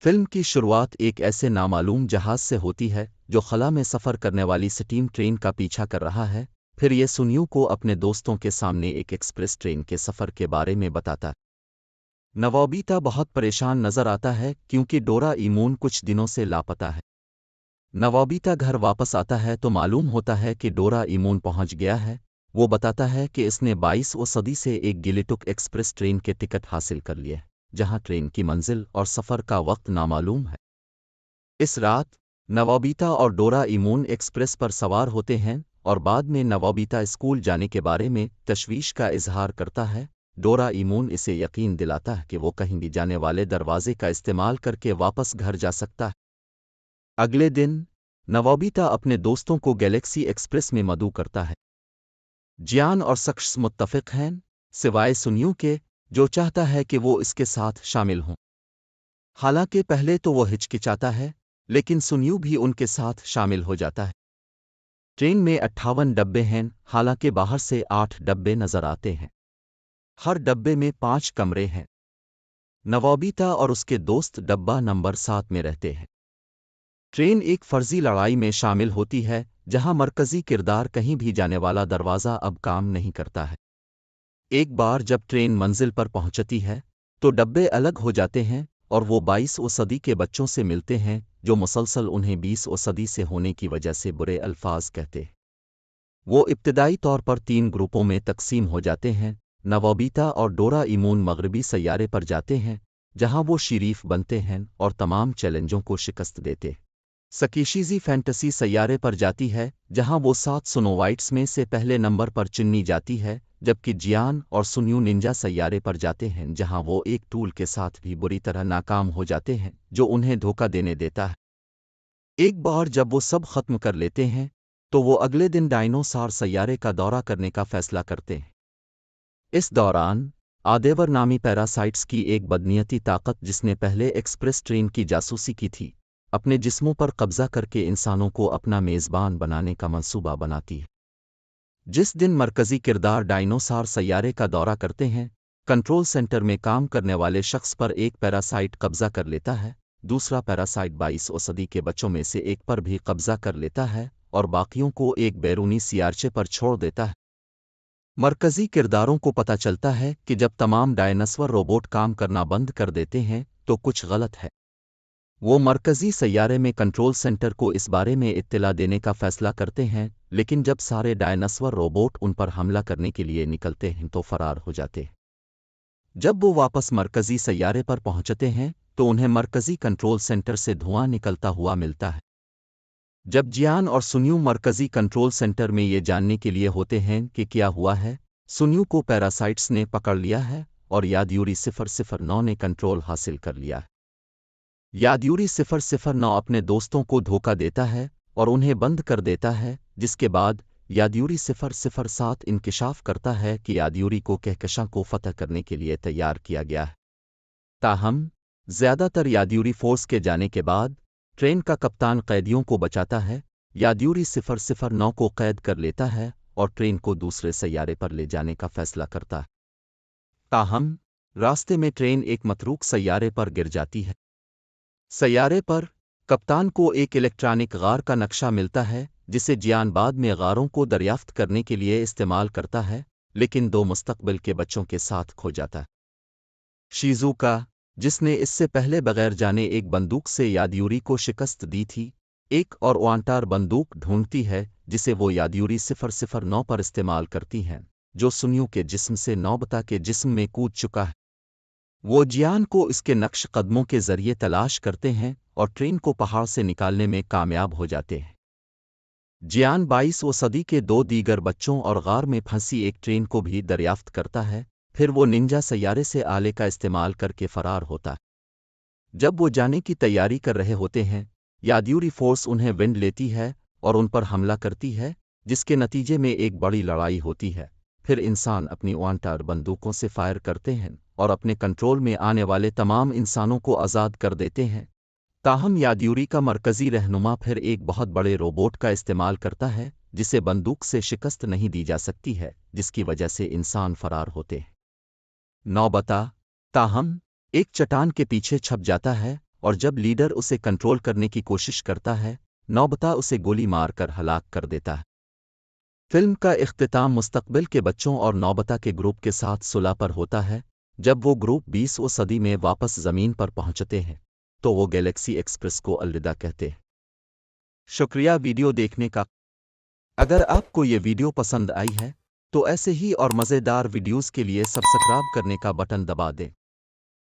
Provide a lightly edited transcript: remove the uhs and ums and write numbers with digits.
Film की शुरुआत एक ऐसे नामालूम जहाज से होती है जो खला में सफ़र करने वाली स्टीम ट्रेन का पीछा कर रहा है। फिर ये सुनियो को अपने दोस्तों के सामने एक एक्सप्रेस ट्रेन के सफ़र के बारे में बताता है। नवोबिता बहुत परेशान नजर आता है क्योंकि डोराएमोन कुछ दिनों से लापता है। नवोबिता घर वापस आता है तो मालूम होता है कि डोराएमोन पहुंच गया है। वो बताता है कि इसने 22वीं सदी से एक गिलिटुक एक्सप्रेस ट्रेन के टिकट हासिल कर लिए, जहां ट्रेन की मंजिल और सफ़र का वक्त नामालूम है। इस रात नवोबिता और डोराएमोन एक्सप्रेस पर सवार होते हैं और बाद में नवोबिता स्कूल जाने के बारे में तशवीश का इजहार करता है। डोराएमोन इसे यकीन दिलाता है कि वो कहीं भी जाने वाले दरवाजे का इस्तेमाल करके वापस घर जा सकता है। अगले दिन नवोबिता अपने दोस्तों को गैलेक्सी एक्सप्रेस में मदऊ करता है। जियान और शख्स मुत्तफिक हैं, सिवाय सुनियो के, जो चाहता है कि वो इसके साथ शामिल हों। हालांकि पहले तो वो हिचकिचाता है, लेकिन सुनियो भी उनके साथ शामिल हो जाता है। ट्रेन में 58 डब्बे हैं, हालांकि बाहर से 8 डब्बे नजर आते हैं। हर डब्बे में 5 कमरे हैं। नवोबिता और उसके दोस्त डब्बा नंबर 7 में रहते हैं। ट्रेन एक फर्जी लड़ाई में शामिल होती है जहां मरकजी किरदार कहीं भी जाने वाला दरवाज़ा अब काम नहीं करता है। एक बार जब ट्रेन मंजिल पर पहुंचती है तो डब्बे अलग हो जाते हैं और वो 22वीं सदी के बच्चों से मिलते हैं जो मुसलसल उन्हें 20वीं सदी से होने की वजह से बुरे अल्फाज कहते हैं। वो इब्तदाई तौर पर 3 ग्रुपों में तकसीम हो जाते हैं। नवोबिता और डोराएमोन मगरबी सैयारे पर जाते हैं जहां वो शरीफ बनते हैं और तमाम चैलेंजों को शिकस्त देते हैं। सकीशीज़ी फैंटेसी सैयारे पर जाती है जहां वो 7 स्नोवाइट्स में से पहले नंबर पर चुनी जाती है, जबकि जियान और सुनियो निंजा सैयारे पर जाते हैं जहां वो एक टूल के साथ भी बुरी तरह नाकाम हो जाते हैं जो उन्हें धोखा देने देता है। एक बार जब वो सब खत्म कर लेते हैं तो वो अगले दिन डायनोसॉर सैयारे का दौरा करने का फैसला करते हैं। इस दौरान आदेवर नामी पैरासाइट्स की एक बदनीयती ताकत जिसने पहले एक्सप्रेस ट्रेन की जासूसी की थी, अपने जिस्मों पर कब्जा करके इंसानों को अपना मेज़बान बनाने का मंसूबा बनाती है। जिस दिन मरकजी किरदार डायनोसॉर सैयारे का दौरा करते हैं, कंट्रोल सेंटर में काम करने वाले शख्स पर एक पैरासाइट कब्जा कर लेता है। दूसरा पैरासाइट 22वीं सदी के बच्चों में से एक पर भी कब्जा कर लेता है और बाकियों को एक बैरूनी सियारचे पर छोड़ देता है। मरकजी किरदारों को पता चलता है कि जब तमाम डायनासोर रोबोट काम करना बंद कर देते हैं तो कुछ गलत है। वो मरकजी सैयारे में कंट्रोल सेंटर को इस बारे में इत्तला देने का फैसला करते हैं, लेकिन जब सारे डायनासोर रोबोट उन पर हमला करने के लिए निकलते हैं तो फरार हो जाते हैं। जब वो वापस मरकजी सैयारे पर पहुंचते हैं तो उन्हें मरकजी कंट्रोल सेंटर से धुआं निकलता हुआ मिलता है। जब जियान और सुनियो मरकजी कंट्रोल सेंटर में ये जानने के लिए होते हैं कि क्या हुआ है, सुनियो को पैरासाइट्स ने पकड़ लिया है और यादयूरी 009 ने कंट्रोल हासिल कर लिया है। यादयूरी 009 अपने दोस्तों को धोखा देता है और उन्हें बंद कर देता है, जिसके बाद यादयूरी 007 इंकिशाफ करता है कि यादयूरी को कहकशां को फतह करने के लिए तैयार किया गया है। ताहम ज़्यादातर यादयूरी फोर्स के जाने के बाद ट्रेन का कप्तान कैदियों को बचाता है। यादयूरी 009 को कैद कर लेता है और ट्रेन को दूसरे सैयारे पर ले जाने का फैसला करता है। ताहम रास्ते में ट्रेन एक मतरूक सैयारे पर गिर जाती है। सैयारे पर कप्तान को एक इलेक्ट्रॉनिक गार का नक्शा मिलता है जिसे जियान बाद में गारों को दरियाफ्त करने के लिए इस्तेमाल करता है, लेकिन 2 मुस्तकबिल के बच्चों के साथ खो जाता है। शिजुका, जिसने इससे पहले बगैर जाने एक बंदूक से यादयूरी को शिकस्त दी थी, एक और वांटार बंदूक ढूंढती है जिसे वो यादयूरी 009 पर इस्तेमाल करती हैं, जो सुनियो के जिस्म से नौबता के जिस्म में कूद चुका है। वो जियान को इसके नक्श कदमों के जरिए तलाश करते हैं और ट्रेन को पहाड़ से निकालने में कामयाब हो जाते हैं। जियान 22वीं सदी के 2 दीगर बच्चों और गार में फंसी एक ट्रेन को भी दरियाफ्त करता है। फिर वो निंजा सैयारे से आले का इस्तेमाल करके फरार होता है। जब वो जाने की तैयारी कर रहे होते हैं, यादयूरी फोर्स उन्हें विंड लेती है और उन पर हमला करती है, जिसके नतीजे में एक बड़ी लड़ाई होती है। फिर इंसान अपनी वांटार बंदूकों से फायर करते हैं और अपने कंट्रोल में आने वाले तमाम इंसानों को आज़ाद कर देते हैं। ताहम यादयूरी का मरकजी रहनुमा फिर एक बहुत बड़े रोबोट का इस्तेमाल करता है जिसे बंदूक से शिकस्त नहीं दी जा सकती है, जिसकी वजह से इंसान फरार होते हैं। नौबता ताहम एक चट्टान के पीछे छप जाता है اور جب لیڈر اسے کنٹرول کرنے کی کوشش کرتا ہے نوبتا اسے گولی مار کر ہلاک کر دیتا ہے۔ فلم کا اختتام مستقبل کے بچوں اور نوبتا کے گروپ کے ساتھ صلح پر ہوتا ہے۔ جب وہ گروپ 20ویں صدی میں واپس زمین پر پہنچتے ہیں تو وہ گیلیکسی ایکسپریس کو الوداع کہتے ہیں۔ شکریہ ویڈیو دیکھنے کا۔ اگر آپ کو یہ ویڈیو پسند آئی ہے تو ایسے ہی اور مزیدار ویڈیوز کے لیے سبسکرائب کرنے کا بٹن دبا دیں۔